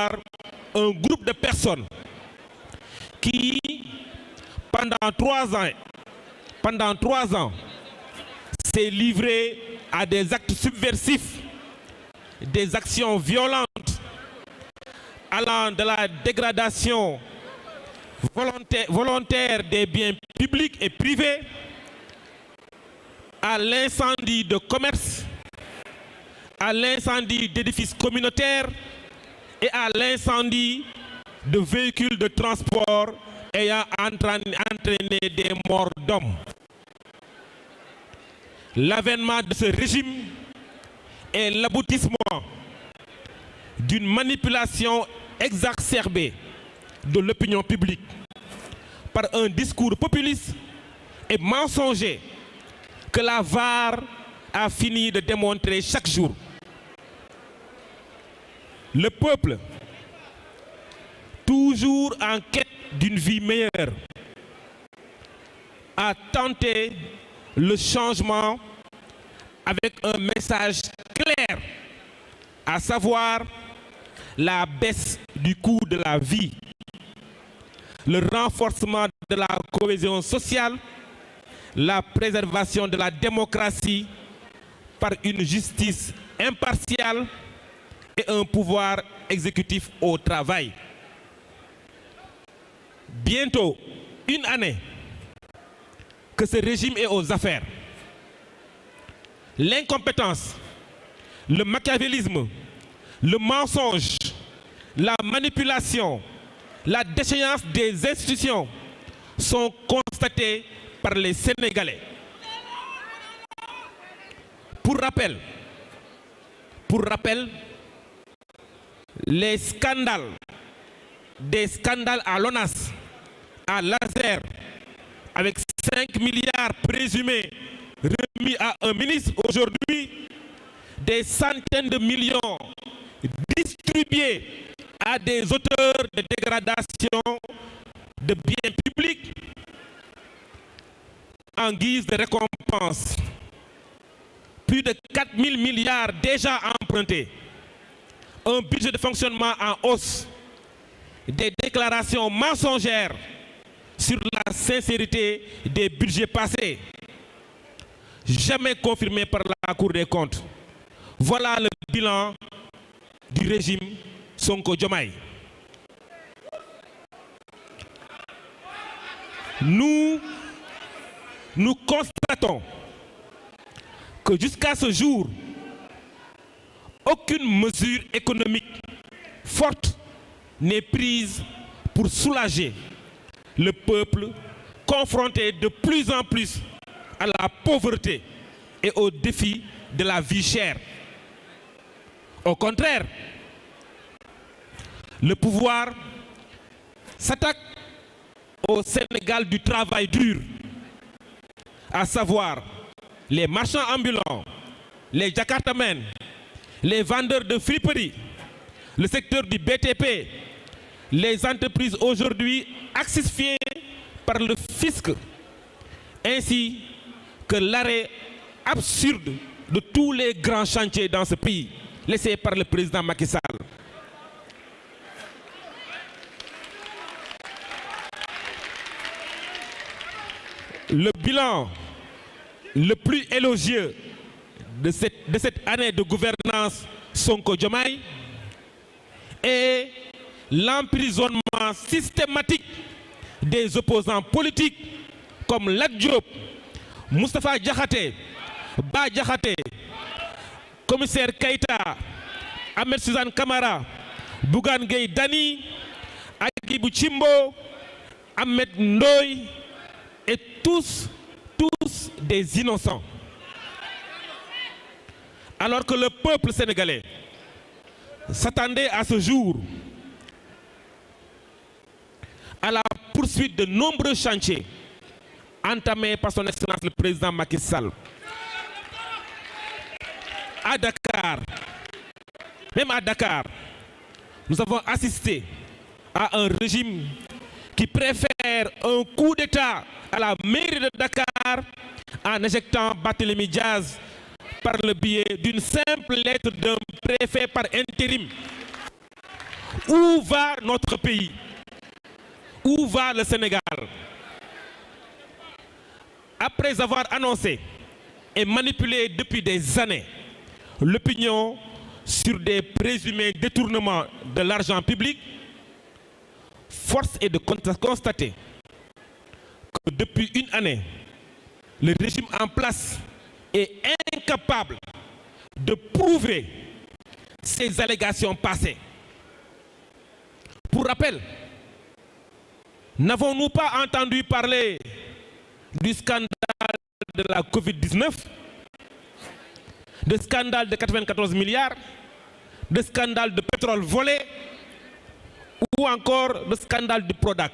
voir un groupe de personnes qui, pendant 3 ans, s'est livré à des actes subversifs, des actions violentes, allant de la dégradation volontaire des biens publics et privés à l'incendie de commerce, à l'incendie d'édifices communautaires et à l'incendie de véhicules de transport ayant entraîné des morts d'hommes. L'avènement de ce régime est l'aboutissement d'une manipulation exacerbée de l'opinion publique par un discours populiste et mensonger que la VAR a fini de démontrer chaque jour. Le peuple, toujours en quête d'une vie meilleure, a tenté le changement avec un message clair, à savoir la baisse du coût de la vie, le renforcement de la cohésion sociale, la préservation de la démocratie par une justice impartiale et un pouvoir exécutif au travail. Bientôt, une année que ce régime est aux affaires. L'incompétence, le machiavélisme, le mensonge, la manipulation, la déchéance des institutions sont constatés par les Sénégalais. Pour rappel, les scandales, des scandales à l'ONAS, à l'ASER, avec 5 milliards présumés remis à un ministre aujourd'hui, des centaines de millions distribués à des auteurs de dégradation de biens publics en guise de récompense. Plus de 4 000 milliards déjà empruntés, un budget de fonctionnement en hausse, des déclarations mensongères sur la sincérité des budgets passés, jamais confirmés par la Cour des comptes. Voilà le bilan du régime Sonko-Diomaye. Nous constatons que jusqu'à ce jour, aucune mesure économique forte n'est prise pour soulager le peuple confronté de plus en plus à la pauvreté et aux défis de la vie chère. Au contraire, le pouvoir s'attaque au Sénégal du travail dur, à savoir les marchands ambulants, les jakartamens, les vendeurs de friperies, le secteur du BTP, les entreprises aujourd'hui asphyxiées par le fisc, ainsi que l'arrêt absurde de tous les grands chantiers dans ce pays, laissés par le président Macky Sall. Le bilan le plus élogieux de cette année de gouvernance Sonko-Diomaye est l'emprisonnement systématique des opposants politiques comme Lat Diop, Moustapha Diakhaté, Bah Diakhaté, commissaire Keïta, Ahmed Suzanne Camara, Bougane Gueye Dany, Hadjibou Tchimbo, Ahmed Ndoye et tous des innocents. Alors que le peuple sénégalais s'attendait à ce jour à la poursuite de nombreux chantiers entamés par son Excellence le président Macky Sall. À Dakar, même à Dakar, nous avons assisté à un régime qui préfère un coup d'État à la mairie de Dakar en éjectant Barthélémy Diaz par le biais d'une simple lettre d'un préfet par intérim, Où va notre pays? Où va le Sénégal? Après avoir annoncé et manipulé depuis des années l'opinion sur des présumés détournements de l'argent public, force est de constater que depuis une année, le régime en place est incapable de prouver ces allégations passées. Pour rappel, n'avons-nous pas entendu parler du scandale de la Covid-19, de scandale de 94 milliards, de scandale de pétrole volé ou encore de scandale du Prodac?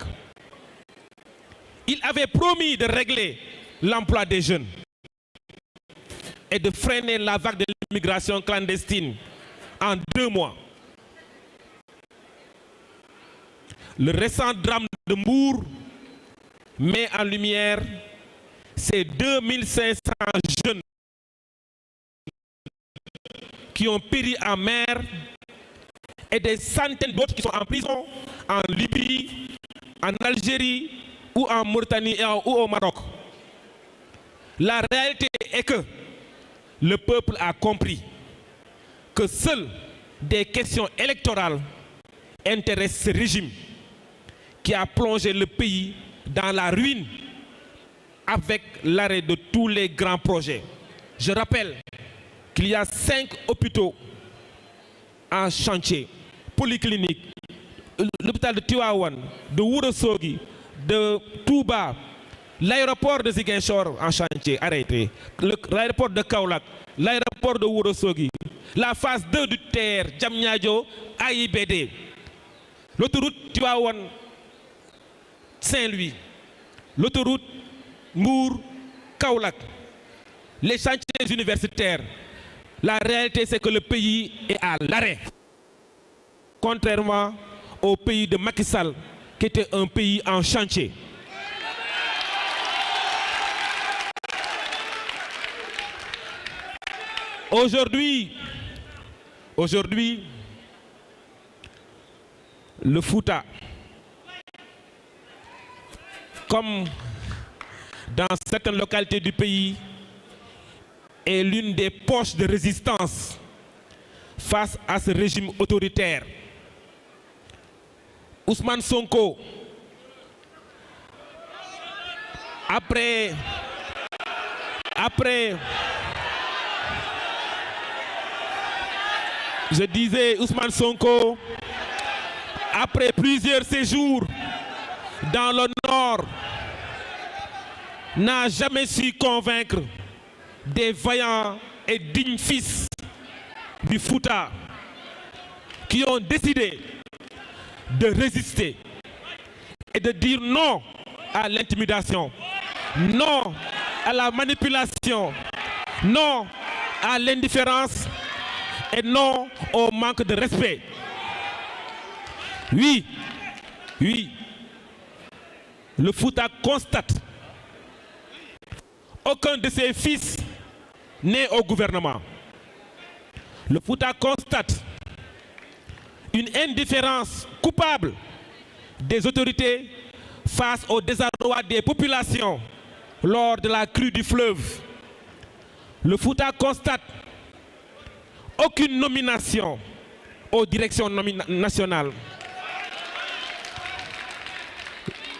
Il avait promis de régler l'emploi des jeunes et de freiner la vague de l'immigration clandestine en 2 mois. Le récent drame de Mbour met en lumière ces 2500 jeunes qui ont péri en mer et des centaines d'autres qui sont en prison en Libye, en Algérie ou en Mauritanie ou au Maroc. La réalité est que le peuple a compris que seules des questions électorales intéressent ce régime qui a plongé le pays dans la ruine avec l'arrêt de tous les grands projets. Je rappelle qu'il y a 5 hôpitaux en chantier, polycliniques, l'hôpital de Tivaouane, de Ourossogui, de Touba, l'aéroport de Ziguinchor en chantier, arrêté, l'aéroport de Kaolack, l'aéroport de Ourossogui, la phase 2 du TER, Diamniadio, AIBD, l'autoroute Tivaouane, Saint-Louis, l'autoroute Mbour, Kaolack, les chantiers universitaires. La réalité, c'est que le pays est à l'arrêt. Contrairement au pays de Macky Sall, qui était un pays en chantier. Aujourd'hui, le Fouta, comme dans certaines localités du pays, est l'une des poches de résistance face à ce régime autoritaire. Ousmane Sonko, après je disais, Ousmane Sonko, après plusieurs séjours dans le nord, n'a jamais su convaincre des vaillants et dignes fils du Fouta qui ont décidé de résister et de dire non à l'intimidation, non à la manipulation, non à l'indifférence et non au manque de respect. Oui, le Fouta constate aucun de ses fils n'est au gouvernement. Le Fouta constate une indifférence coupable des autorités face au désarroi des populations lors de la crue du fleuve. Le Fouta constate aucune nomination aux directions nationales.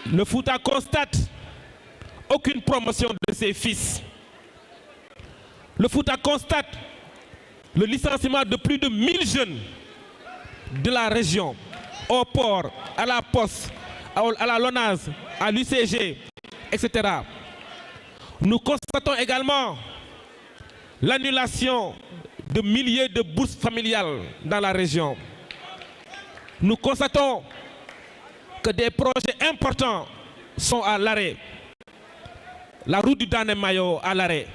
Le Fouta constate aucune promotion de ses fils. Le Fouta constate le licenciement de plus de 1000 jeunes de la région, au port, à la poste, à la LONASE, à l'UCG, etc. Nous constatons également l'annulation de milliers de bourses familiales dans la région. Nous constatons que des projets importants sont à l'arrêt. La route du Dané-Mayo à l'arrêt.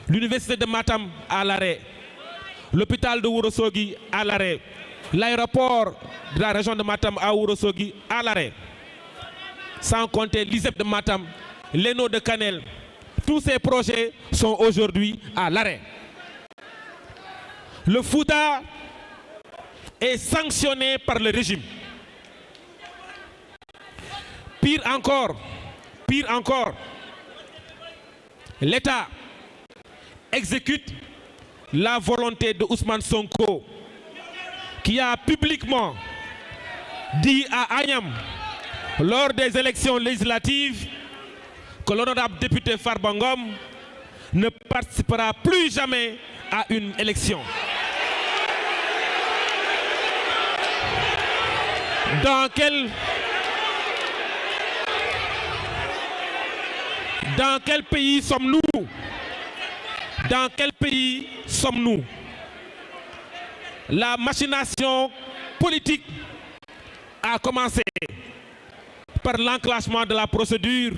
L'université de Matam à l'arrêt. L'hôpital de Ourossogui à l'arrêt. L'aéroport de la région de Matam à Ourossogui à l'arrêt. Sans compter l'ISEP de Matam, l'ENO de Kanel. Tous ces projets sont aujourd'hui à l'arrêt. Le Fouta est sanctionné par le régime. Pire encore, l'État exécute la volonté de Ousmane Sonko, qui a publiquement dit à Agnam, lors des élections législatives, que l'honorable député Farba Ngom ne participera plus jamais à une élection. Dans quel pays sommes-nous? Dans quel pays sommes-nous? La machination politique a commencé par l'enclenchement de la procédure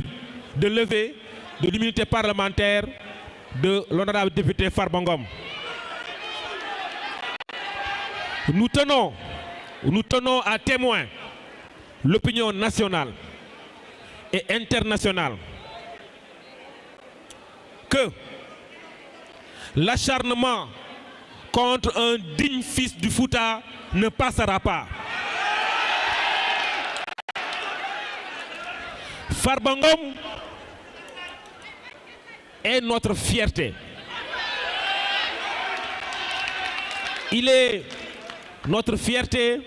de levée de l'immunité parlementaire de l'honorable député Farba Ngom. Nous tenons à témoin l'opinion nationale et internationale que l'acharnement contre un digne fils du Fouta ne passera pas. Farba Ngom est notre fierté. Il est notre fierté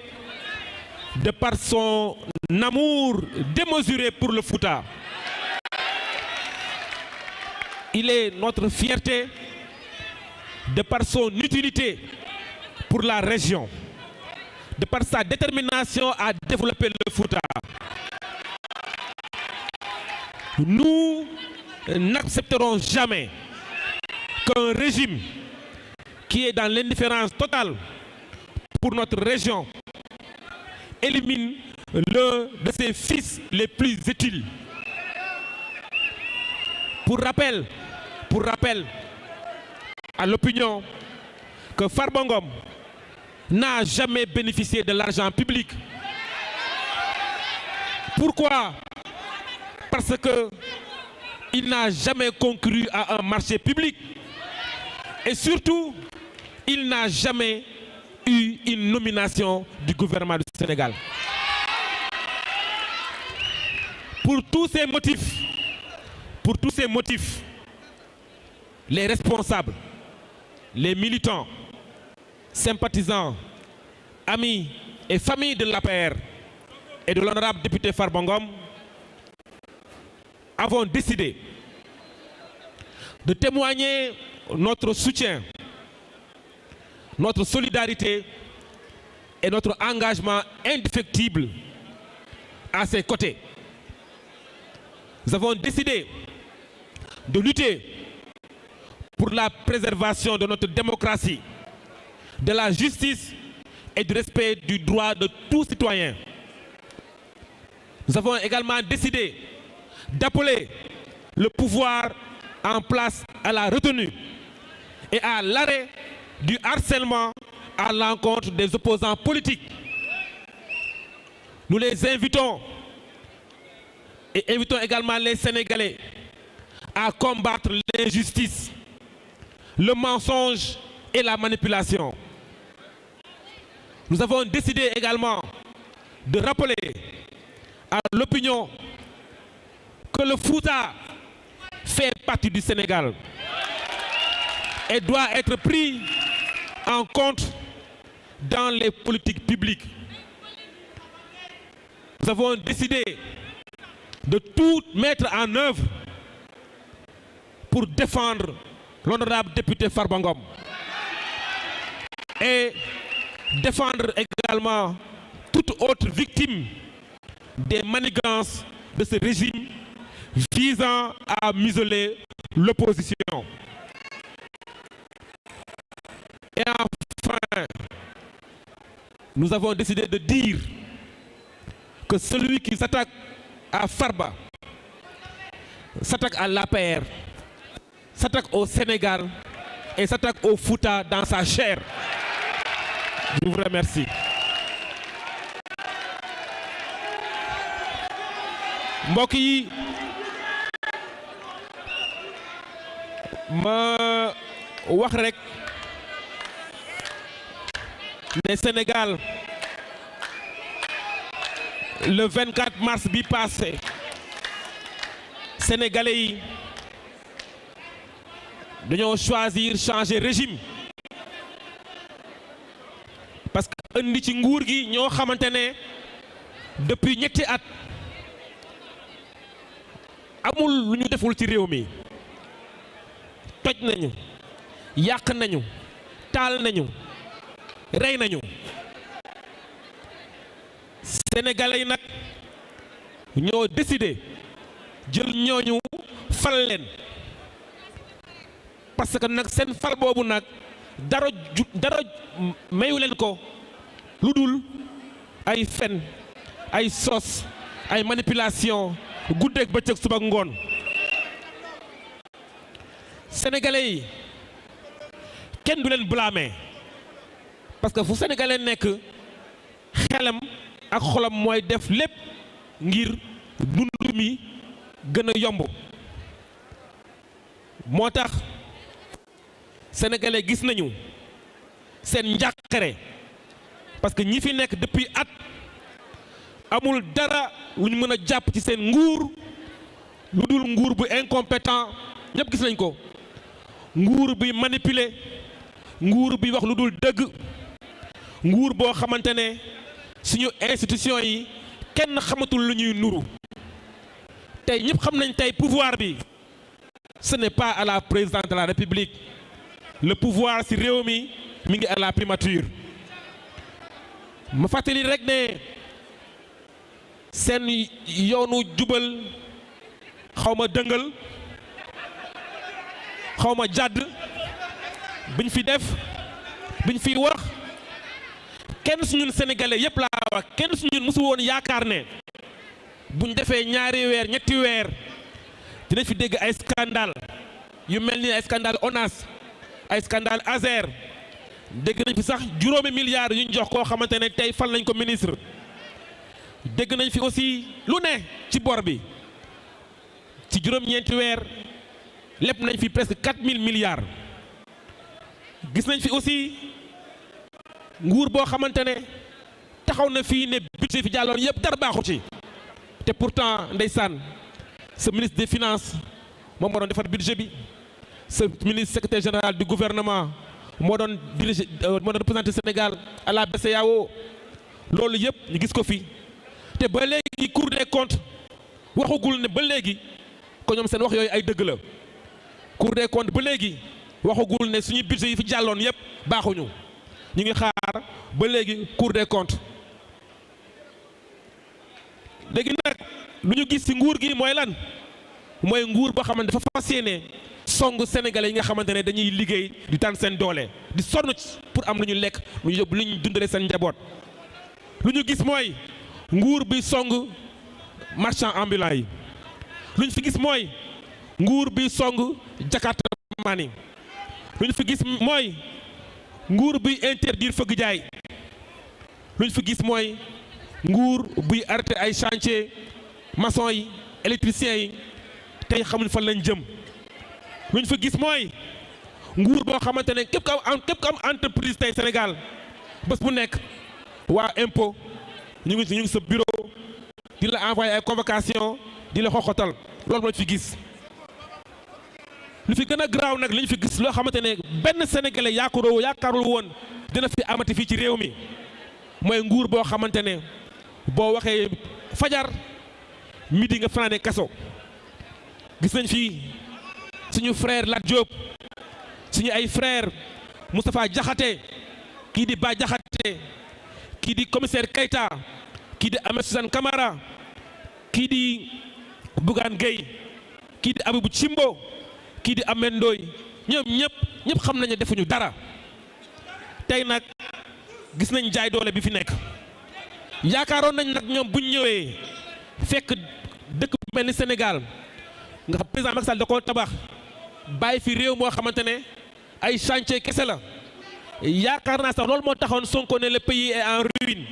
de par son amour démesuré pour le Fouta. Il est notre fierté de par son utilité pour la région, de par sa détermination à développer le Fouta. Nous n'accepterons jamais qu'un régime qui est dans l'indifférence totale pour notre région élimine l'un de ses fils les plus utiles. Pour rappel à l'opinion, que Farba Ngom n'a jamais bénéficié de l'argent public. Pourquoi? Parce qu'il n'a jamais concouru à un marché public et surtout, il n'a jamais eu une nomination du gouvernement du Sénégal. Pour tous ces motifs, les responsables, les militants, sympathisants, amis et familles de l'APR et de l'honorable député Farba Ngom avons décidé de témoigner notre soutien, notre solidarité et notre engagement indéfectible à ses côtés. Nous avons décidé de lutter pour la préservation de notre démocratie, de la justice et du respect du droit de tout citoyen. Nous avons également décidé d'appeler le pouvoir en place à la retenue et à l'arrêt du harcèlement à l'encontre des opposants politiques. Nous les invitons et invitons également les Sénégalais à combattre l'injustice, le mensonge et la manipulation. Nous avons décidé également de rappeler à l'opinion que le Fouta fait partie du Sénégal et doit être pris en compte dans les politiques publiques. Nous avons décidé de tout mettre en œuvre pour défendre l'honorable député Farba Ngom et défendre également toute autre victime des manigances de ce régime visant à museler l'opposition. Et enfin, nous avons décidé de dire que celui qui s'attaque à Farba s'attaque à l'APR, s'attaque au Sénégal et s'attaque au Fouta dans sa chair. Je vous remercie. Mbokk yi ma wax rek ne Sénégal le 24 mars bi passé sénégalais yi dañoo choisir changer régime parce que indi ci nguur gi ñoo xamante ne depuis ñetti at amul lu ñu deful ci réew mi toj nañu yàq nañu taal nañu rey nañu sénégalais yi nag ñoo décidé jël ñooñu fal leen parce que nag seen fal boobu nag dara mayu leen ko lu dul ay fen ay sos ay manipulation guddeeg bëccëg suba ngoon sénégalais yi kenn du leen blâmer parce que fu sénégalais nekk xelam ak xolam mooy def lépp ngir dund mi gën a yomb moo tax sénégalais gis nañu seen njàqare parce que ñi fi nekk depuis at amul dara lu ñu mën a jàpp ci seen nguur lu dul nguur bu incompétent ñëpp gis nañ ko nguur bi manipuler nguur bi wax lu dul dëgg nguur boo xamante ne suñu institution yi kenn xamatul lu ñuy nuru tey ñëpp xam nañ tey pouvoir bi ce n'est pas à la présidente de la République le pouvoir ci réew mi ngi à la primature ma fàttali rek ne seen yoonu jubal xawma dëngal xawma jàdd biñ fi def biñ fi wax kenn su ñun sénégalais yépp laa wax kenn su ñun mosu woon yaakaar ne buñ defee ñaari weer ñetti weer dinañ fi dégg ay scandale yu mel ni ay scandale ONAS ay scandale Azer dégg nañ fi sax juróomi milliards yuñ jox koo xamante ne tey fal nañ ko ministre dégg nañ fi aussi lu ne ci bor bi ci juróom-ñeenti weer lépp nañ fi presque 4000 milliards gis nañ fi aussi nguur boo xamante ne taxaw na fii ne budget fi jàlloon yëpp dara baaxu ci te pourtant ndeysaan ce ministre des finances moom moo doon defar budget bi ce ministre secrétaire général du gouvernement moo doon diriger moo doon représenter Sénégal à la BCEAO loolu yëpp ñu gis ko fi te ba léegi Cour des comptes waxagul ne ba léegi ko ñoom seen wax yooyu ay dëgg la Cour des comptes ba léegi waxagul ne suñu budget yi fi jàlloon yëpp baaxuñu ñu ngi xaar ba léegi Cour des comptes léegi nag lu ñu gis ci nguur gi mooy lan mooy nguur boo xamante dafa fas yéene song sénégalais yi nga xamante ne dañuy liggéey di tànn seen doole di sonn pour am lu ñu lekk lu ñu yóbbu lu ñu dundalee seen njaboot lu ñu gis mooy nguur bi song marchand ambulant yi lu ñu fi gis mooy nguur bi song jakarta mani lu ñu fi gis mooy nguur buy interdire fëgg jaay lu ñu fi gis mooy nguur buy arrêté ay chantier maçon yi électriciens yi tey xamuñ fan lañ jëm lu ñu fi gis mooy nguur boo xamante ne képp ko am entreprise tey Sénégal bés bu nekk waa impôt ñu ngi sa bureau di la envoyé ay convocation di la xoxotal loolu moo fi gis lu fi gën a garaaw nag li ñu fi gis loo xamante ne benn sénégalais yaakaarul woon dina fi amati fii ci réew mi mooy nguur boo xamante ne boo waxee fajar midi nga fanaane kaso gis nañ fi suñu frère Lat Diop suñu ay frère Moustapha Diakhaté kii di Bah Diakhaté kii di commissaire Keita kii di Ahmed Suzanne Camara kii di Bougane Gueye kii di Abibou Cimbo kii di Ahmed Ndoye ñoom ñëpp xam nañu defuñu dara tey nag gis nañ jaay doole bi fi nekk yaakaaroon nañ nag ñoom buñ ñëwee fekk dëkk bu mel ni Sénégal nga xam président Macky Sall da koo tabax bàyyi fi réew moo xamante ne ay chantier kese la yaakaar naa sax loolu moo taxoon Sonko ne le pays est en ruine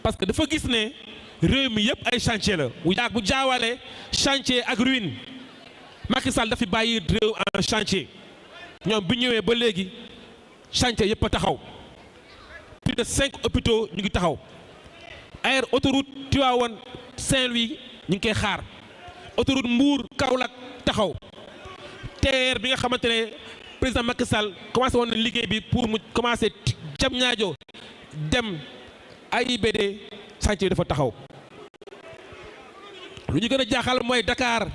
parce que dafa gis ne réew mi yëpp ay chantier la bu jaawale chantier ak ruine Macky Sall dafi bàyyi réew en chantier ñoom bi ñëwee ba léegi chantier yëpp a taxaw plus de 5 hôpitaux ñu ngi taxaw air autoroute Tivaouane Saint-Louis ñu ngi koy xaar autoroute Mbour Kaolack taxaw TER bi nga xamante ne président Macky Sall commencé woon na liggéey bi pour mu commencé Diamniadio dem AIBD chantier dafa taxaw lu ñu gën a jaaxal mooy Dakar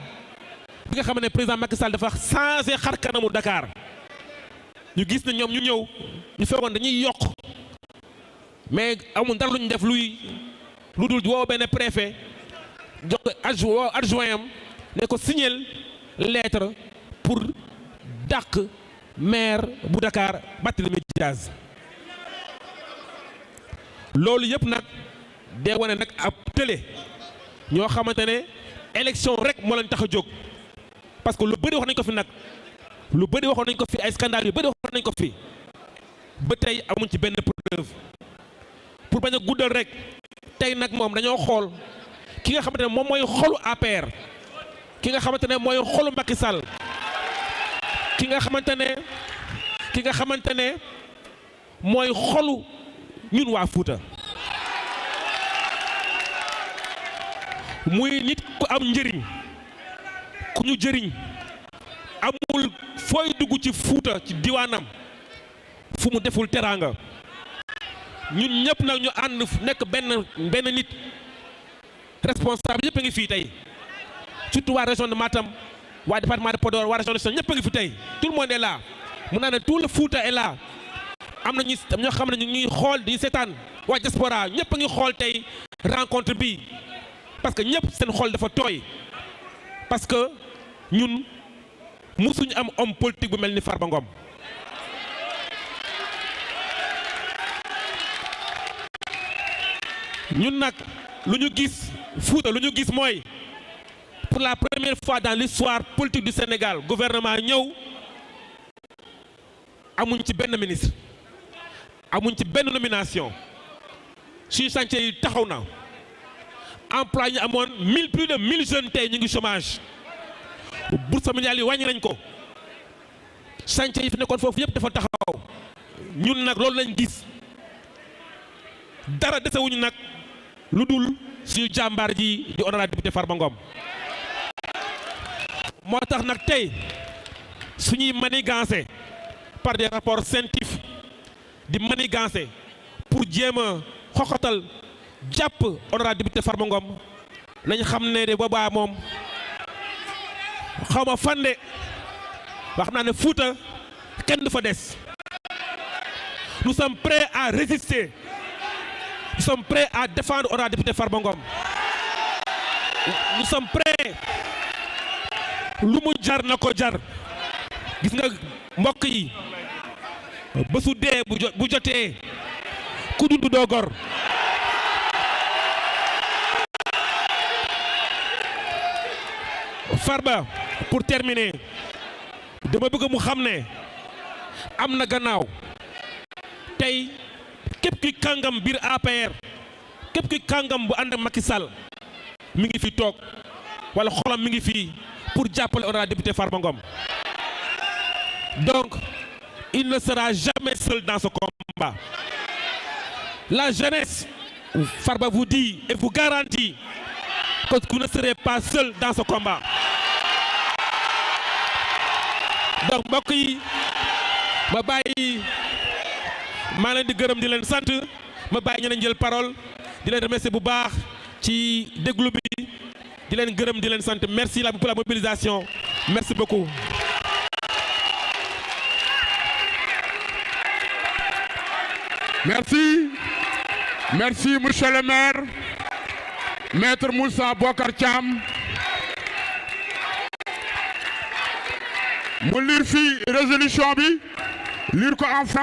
bi nga xam ne président Macky Sall dafa changé xar kanamu Dakar ñu gis ne ñoom ñu ñëw ñu fekkoon dañuy yokk mais amul dara lu ñu def lu dul woo benn préfet jox ko adjoint am ne ko signer lettre pour dàq maire bu Dakar Barthélémy Dias loolu yëpp nag day wane nag ab télé ñoo xamante ne élection rek moo leen tax a jóg parce que lu bëri wax nañ ko fi nag lu bëri waxoon nañ ko fi ay scandale yu bëri waxoon nañ ko fi ba tey amuñ ci benn preuve pour bañ a guddal rek tey nag moom dañoo xool ki nga xamante ne moom mooy xolu APR ki nga xamante ne mooy xolu Macky Sall ki nga xamante ne mooy xolu ñun waa Fuuta muy nit ku am njëriñ ku ñu jëriñ amul fooy dugg ci Fuuta ci diwaanam fu mu deful teraanga ñun ñëpp nag ñu ànd nekk benn nit responsable yëpp a ngi fii tey surtout waa région de Matam waa département de Podor waa région de Sédhiou ñëpp a ngi fi tey tout le monde est là mun naa ne tout le Fouta est là am na ñoo xam ne ñu ngi xool di seetaan waa diaspora ñëpp a ngi xool tey rencontre bi parce que ñëpp seen xool dafa tooy parce que ñun musuñu am homme politique bu mel ni Farba Ngom ñun nag lu ñu gis Fouta lu ñu gis mooy pour la première fois dans l'histoire politique du Sénégal gouvernement ñëw amuñ ci benn ministre amuñ ci benn nomination suñu chantier yi taxaw na emploi ñu amoon plus de 1000 jeunes tey ñu ngi chômage bourse familiale yi wàññi nañ ko chantier yi fi nekkoon foofu yëpp dafa taxaw ñun nag loolu lañ gis dara desewuñu nag lu dul suñu jàmbaar ji di honorable député Farba Ngom moo tax nag tey suñuy manigancé par des rapports scientifiques di manigancé pour jéem a xoxatal jàpp honorable député Farba Ngom nañ xam ne de boobaa moom xaw ma fande wax naa ne Fouta kenn du fa des nous sommes prêts à résister nous sommes prêts à défendre honorable député Farba Ngom nous sommes prêts lu mu jar na ko jar gis nga mbokk yi bésu dee bu jotee ku dund doo gor Farba pour terminer dama bëgg mu xam ne am na gannaaw tey képp ki kàngam biir APR képp ki kàngam bu ànd ak Macky Sall mi ngi fi toog wala xolam mi ngi fii pour jàppale honorable député Farba Ngom donc il ne sera jamais seul dans ce combat la jeunesse Farba vous dit et vous garantit que vous ne serez pas seul dans ce combat donc mbokk yi ma bàyyi maa leen di gërëm di leen sant ma bàyyi ñeneen jël parole di leen remercier bu baax ci déglu bi di leen gërëm di leen sant merci pour la mobilisation merci beaucoup. Merci monsieur le maire maître Moussa Bocar Thiam mu lire fii résolution bi lire ko en français.